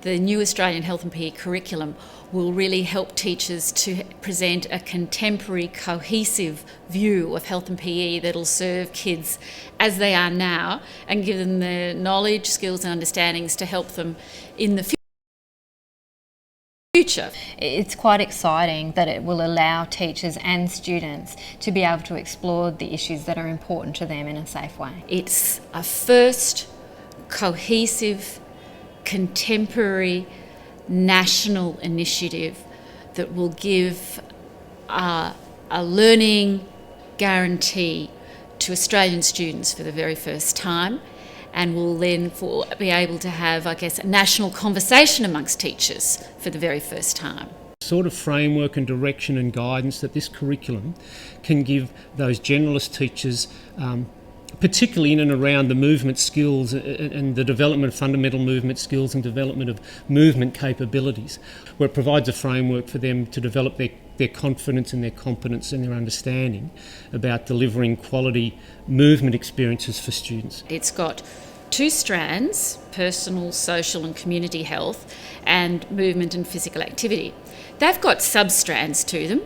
The new Australian Health and PE curriculum will really help teachers to present a contemporary, cohesive view of health and PE that'll serve kids as they are now and give them the knowledge, skills and understandings to help them in the future. It's quite exciting that it will allow teachers and students to be able to explore the issues that are important to them in a safe way. It's a first cohesive, contemporary national initiative that will give a learning guarantee to Australian students for the very first time, and will then be able to have, I guess, a national conversation amongst teachers for the very first time. Sort of framework and direction and guidance that this curriculum can give those generalist teachers, particularly in and around the movement skills and the development of fundamental movement skills and development of movement capabilities, where it provides a framework for them to develop their confidence and their competence and their understanding about delivering quality movement experiences for students. It's got two strands: personal, social and community health, and movement and physical activity. They've got sub-strands to them,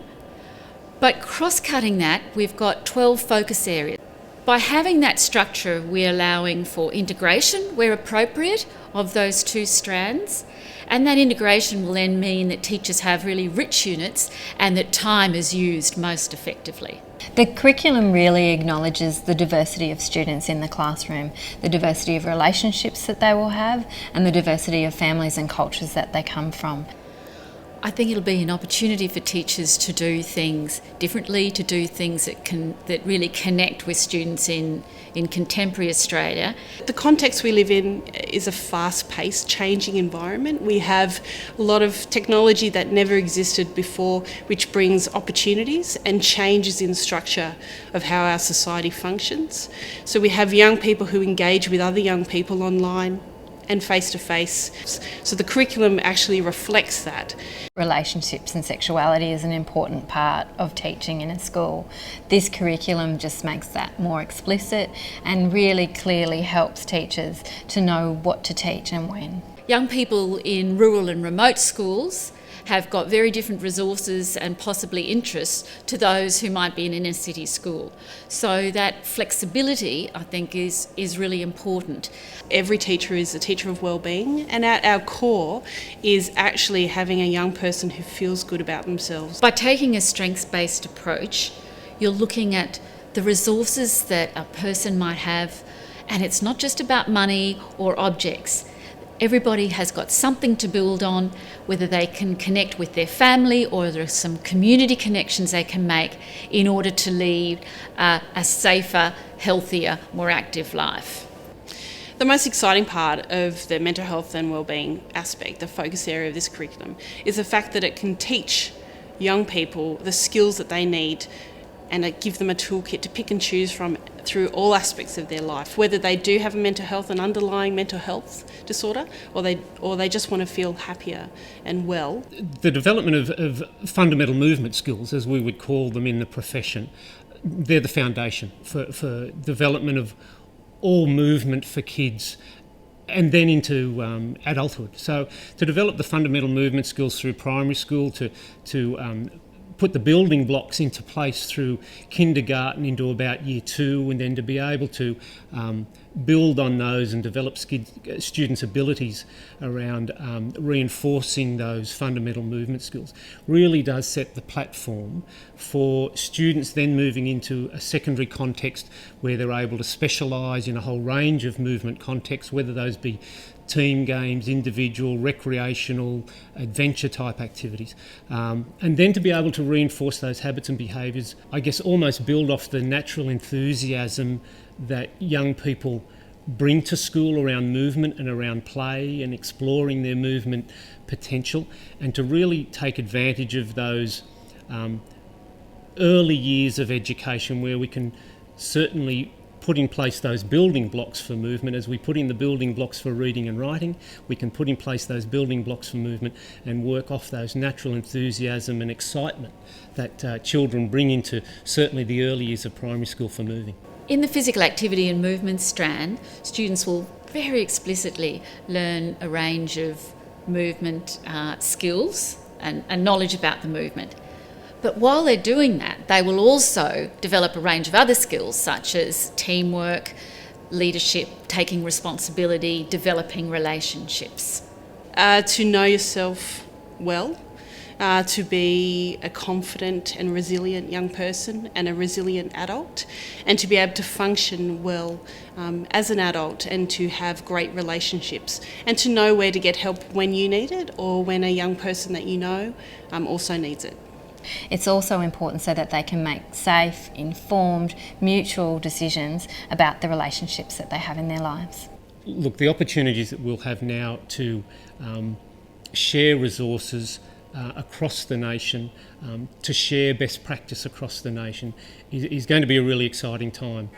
but cross-cutting that, we've got 12 focus areas. By having that structure, we're allowing for integration where appropriate of those two strands, and that integration will then mean that teachers have really rich units and that time is used most effectively. The curriculum really acknowledges the diversity of students in the classroom, the diversity of relationships that they will have, and the diversity of families and cultures that they come from. I think it'll be an opportunity for teachers to do things differently, to do things that really connect with students in contemporary Australia. The context we live in is a fast-paced, changing environment. We have a lot of technology that never existed before, which brings opportunities and changes in structure of how our society functions. So we have young people who engage with other young people online and face-to-face. So the curriculum actually reflects that. Relationships and sexuality is an important part of teaching in a school. This curriculum just makes that more explicit and really clearly helps teachers to know what to teach and when. Young people in rural and remote schools have got very different resources and possibly interests to those who might be in an inner city school. So that flexibility, I think, is really important. Every teacher is a teacher of wellbeing, and at our core is actually having a young person who feels good about themselves. By taking a strengths-based approach, you're looking at the resources that a person might have, and it's not just about money or objects. Everybody has got something to build on, whether they can connect with their family or there are some community connections they can make in order to lead a safer, healthier, more active life. The most exciting part of the mental health and wellbeing aspect, the focus area of this curriculum, is the fact that it can teach young people the skills that they need and give them a toolkit to pick and choose from through all aspects of their life, whether they do have a mental health, an underlying mental health disorder, or they just want to feel happier and well. The development of fundamental movement skills, as we would call them in the profession, they're the foundation for development of all movement for kids and then into adulthood. So to develop the fundamental movement skills through primary school, to put the building blocks into place through kindergarten into about year 2, and then to be able to build on those and develop students' abilities around reinforcing those fundamental movement skills really does set the platform for students then moving into a secondary context where they're able to specialise in a whole range of movement contexts, whether those be team games, individual, recreational, adventure type activities. And then to be able to reinforce those habits and behaviours, I guess almost build off the natural enthusiasm that young people bring to school around movement and around play and exploring their movement potential, and to really take advantage of those early years of education where we can certainly put in place those building blocks for movement. As we put in the building blocks for reading and writing, we can put in place those building blocks for movement and work off those natural enthusiasm and excitement that children bring into certainly the early years of primary school for moving. In the physical activity and movement strand, students will very explicitly learn a range of movement skills and knowledge about the movement. But while they're doing that, they will also develop a range of other skills such as teamwork, leadership, taking responsibility, developing relationships. To know yourself well, to be a confident and resilient young person and a resilient adult, and to be able to function well as an adult and to have great relationships, and to know where to get help when you need it or when a young person that you know also needs it. It's also important so that they can make safe, informed, mutual decisions about the relationships that they have in their lives. Look, the opportunities that we'll have now to share resources across the nation, to share best practice across the nation is going to be a really exciting time.